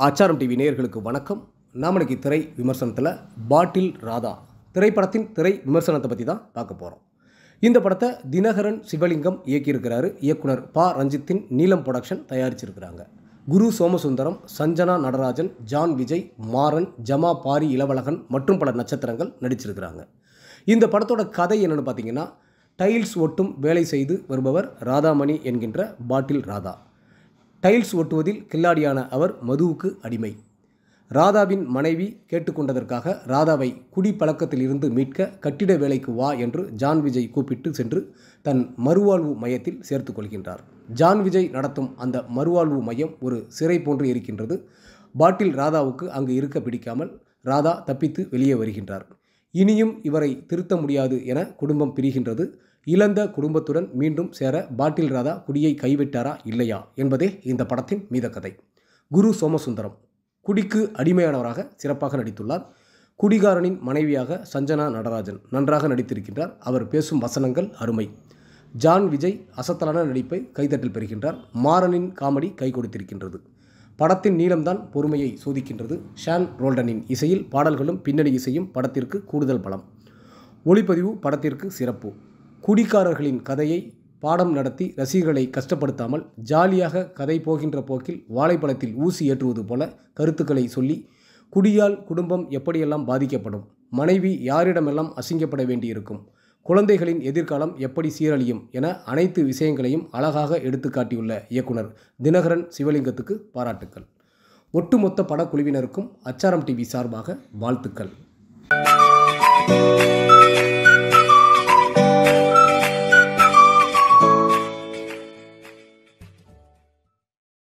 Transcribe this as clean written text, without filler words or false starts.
ஆச்சாரம் டிவி நேயர்களுக்கு வணக்கம். நாமளுக்கு திரை விமர்சனத்தில் பாட்டில் ராதா திரைப்படத்தின் திரை விமர்சனத்தை பற்றி தான் பார்க்க போகிறோம். இந்த படத்தை தினகரன் சிவலிங்கம் இயக்கியிருக்கிறாரு. இயக்குனர் பா ரஞ்சித்தின் நீலம் புரொடக்ஷன் தயாரிச்சிருக்கிறாங்க. குரு சோமசுந்தரம், சஞ்சனா நடராஜன், ஜான் விஜய், மாறன், ஜமா பாரி இளவழகன் மற்றும் பல நட்சத்திரங்கள் நடிச்சிருக்கிறாங்க. இந்த படத்தோட கதை என்னென்னு பார்த்தீங்கன்னா, டைல்ஸ் ஒட்டும் வேலை செய்து வருபவர் ராதாமணி என்கின்ற பாட்டில் ராதா. டைல்ஸ் ஒட்டுவதில் கில்லாடியான அவர் மதுவுக்கு அடிமை. ராதாவின் மனைவி கேட்டுக்கொண்டதற்காக ராதாவை குடிப்பழக்கத்தில் இருந்து மீட்க கட்டிட வேலைக்கு வா என்று ஜான் விஜய் கூப்பிட்டு சென்று தன் மறுவாழ்வு மையத்தில் சேர்த்து கொள்கின்றார். ஜான் விஜய் நடத்தும் அந்த மறுவாழ்வு மையம் ஒரு சிறை போன்று இருக்கின்றது. பாட்டில் ராதாவுக்கு அங்கு இருக்க பிடிக்காமல் ராதா தப்பித்து வெளியே வருகின்றார். இனியும் இவரை திருத்த முடியாது என குடும்பம் பிரிகின்றது. இழந்த குடும்பத்துடன் மீண்டும் சேர பாட்டில் ராதா குடியை கைவிட்டாரா இல்லையா என்பதே இந்த படத்தின் மீத கதை. குரு சோமசுந்தரம் குடிக்கு அடிமையானவராக சிறப்பாக நடித்துள்ளார். குடிகாரனின் மனைவியாக சஞ்சனா நடராஜன் நன்றாக நடித்திருக்கின்றார். அவர் பேசும் வசனங்கள் அருமை. ஜான் விஜய் அசத்தலான நடிப்பை கைதட்டில் பெறுகின்றார். மாறனின் காமெடி கை கொடுத்திருக்கின்றது. படத்தின் நீளம்தான் பொறுமையை சோதிக்கின்றது. ஷான் ரோல்டனின் இசையில் பாடல்களும் பின்னணி இசையும் படத்திற்கு கூடுதல் பலம். ஒளிப்பதிவு படத்திற்கு சிறப்பு. குடிக்காரர்களின் கதையை பாடம் நடத்தி ரசிகர்களை கஷ்டப்படுத்தாமல் ஜாலியாக கதை போகின்ற போக்கில் வாழைப்பழத்தில் ஊசி ஏற்றுவது போல கருத்துக்களை சொல்லி குடியால் குடும்பம் எப்படியெல்லாம் பாதிக்கப்படும், மனைவி யாரிடமெல்லாம் அசிங்கப்பட வேண்டியிருக்கும், குழந்தைகளின் எதிர்காலம் எப்படி சீரழியும் என அனைத்து விஷயங்களையும் அழகாக எடுத்து காட்டியுள்ள இயக்குனர் தினகரன் சிவலிங்கத்துக்கு பாராட்டுக்கள். ஒட்டுமொத்த படக்குழுவினருக்கும் ஆச்சாரம் டிவி சார்பாக வாழ்த்துக்கள்.